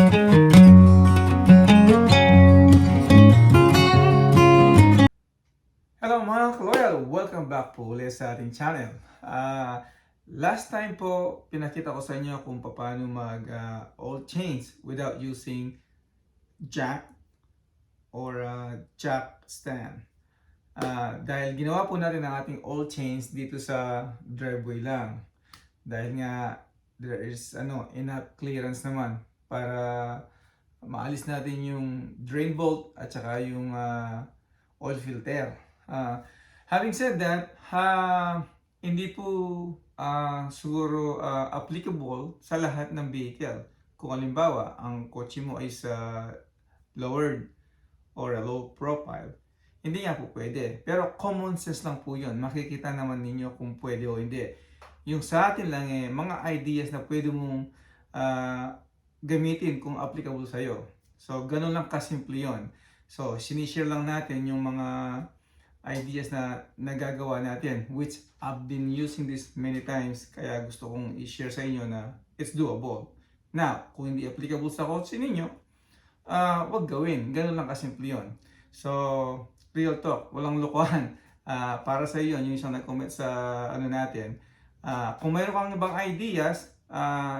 Hello mga ka-loyal! Welcome back po ulit sa ating channel. Last time po, pinakita ko sa inyo kung paano mag-oil change without using jack or jack stand. Dahil ginawa po natin ang ating oil change dito sa driveway lang. Dahil nga there is enough clearance naman para maalis natin yung drain bolt at saka yung oil filter. Having said that, hindi po siguro applicable sa lahat ng vehicle. Kung halimbawa, ang kotse mo ay sa lowered or a low profile, hindi nga po pwede. Pero common sense lang po yun. Makikita naman ninyo kung pwede o hindi. Yung sa atin lang mga ideas na pwede mong gamitin kung applicable sa'yo. So, ganun lang kasimple yun. So, sinishare lang natin yung mga ideas na nagagawa natin, which I've been using this many times, kaya gusto kong i-share sa inyo na it's doable. Now, kung hindi applicable sa kotse ninyo, wag gawin. Ganun lang kasimple yun. So, real talk, walang lokohan. Para sa iyo, yung isang nag-comment sa natin. Kung mayroon kang ibang ideas,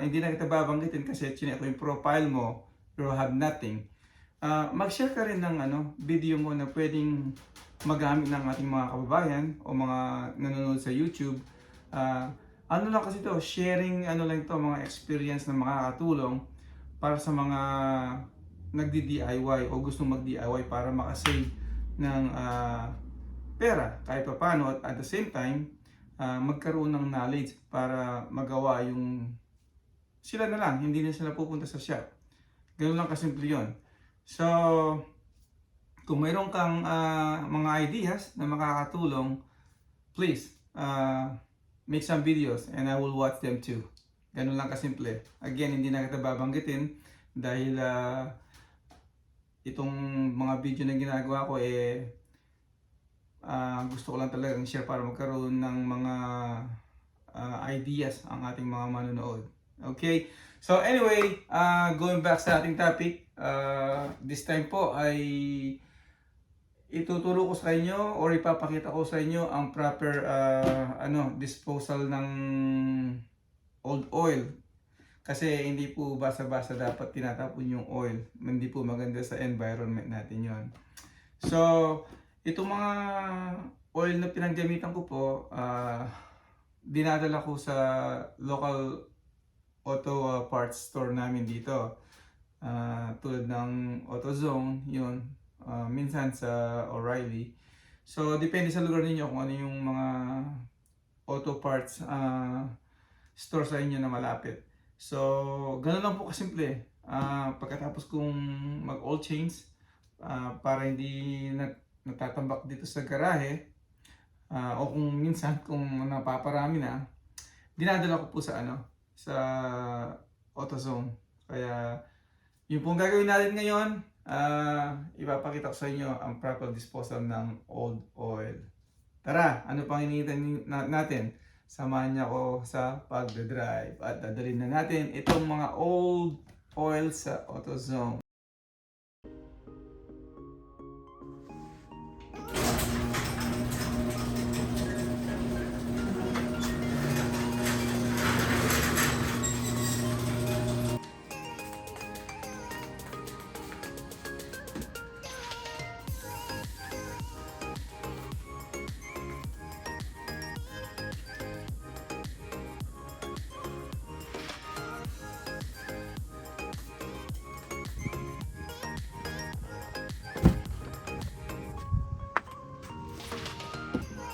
hindi na kita babanggitin kasi chinek ko yung profile mo, you have nothing. Mag-share ka rin ng video mo na pwedeng magamit ng ating mga kababayan o mga nanonood sa YouTube. Lang kasi to, sharing lang to, mga experience na makakatulong para sa mga nagdi-DIY o gustong mag-DIY para makasave ng pera kahit pa paano, at the same time magkaroon ng knowledge para magawa yung sila na lang, hindi na sila pupunta sa shop. Ganun lang kasimple yun. So, kung mayroon kang mga ideas na makakatulong, please make some videos and I will watch them too. Ganun lang kasimple. Again, hindi na kita babanggitin dahil itong mga video na ginagawa ko gusto ko lang talagang share para magkaroon ng mga ideas ang ating mga manonood. Okay? So anyway, going back sa ating topic, this time po ay ituturo ko sa inyo or ipapakita ko sa inyo ang proper disposal ng old oil. Kasi hindi po basa-basa dapat tinatapon yung oil. Hindi po maganda sa environment natin yon. So, itong mga oil na pinaggamitan ko po, dinadala ko sa local auto parts store namin dito. Tulad ng AutoZone, yun. Minsan sa O'Reilly. So, depende sa lugar ninyo kung ano yung mga auto parts store sa inyo na malapit. So, ganun lang po kasimple. Pagkatapos kong mag-oil change, para hindi natatambak dito sa garahe, o kung minsan kung napaparami na, dinadala ko po sa sa AutoZone. Kaya, yung pong gagawin natin ngayon, ipapakita ko sa inyo ang proper disposal ng old oil. Tara, ano pang hinihintay natin? Samahan niyo ako sa pagdadrive at dadalhin na natin itong mga old oil sa AutoZone.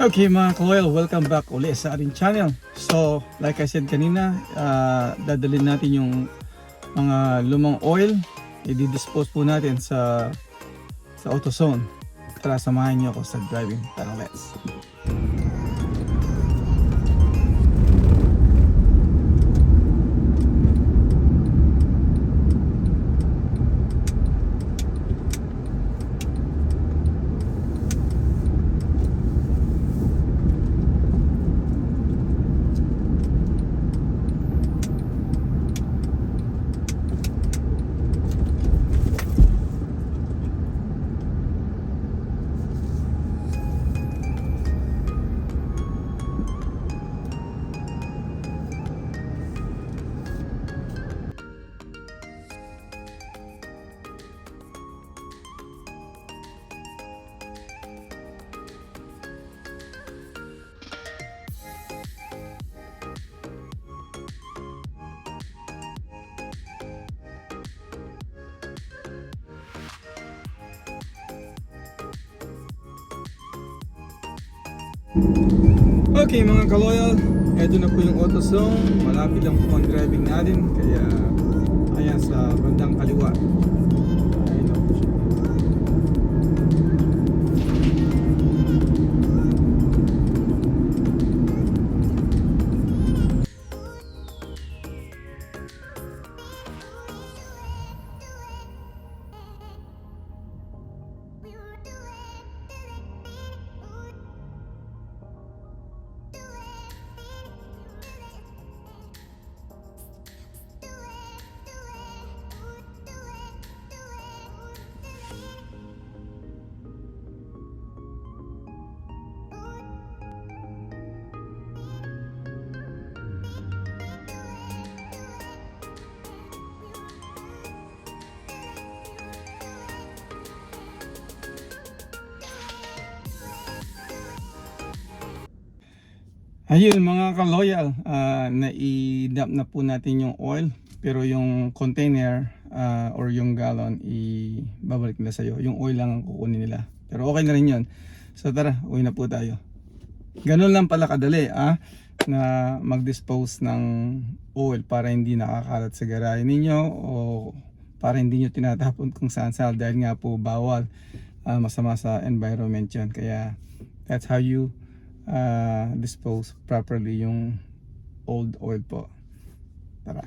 Okay mga ka-loyal, welcome back ulit sa ating channel. So, like I said kanina, dadalhin natin yung mga lumang oil, i-dispose po natin sa AutoZone. Tara, samahan niyo ako sa driving. Tara, let's! Okay mga ka-loyal, eto na po yung AutoZone. Malapit lang po ang driving natin, kaya ayan sa bandang kaliwa. Ayun na po siya. Ayun mga ka-loyal, nai-dump na po natin yung oil, pero yung container or yung gallon ibabalik nila sa'yo. Yung oil lang ang kukunin nila, pero okay na rin yun. So tara, uwi na po tayo. Ganun lang pala kadali na mag-dispose ng oil para hindi nakakalat sa garahe ninyo, o para hindi nyo tinatapon kung saan dahil nga po bawal, masama sa environment yun. Kaya that's how you dispose properly yung old oil po. Tara.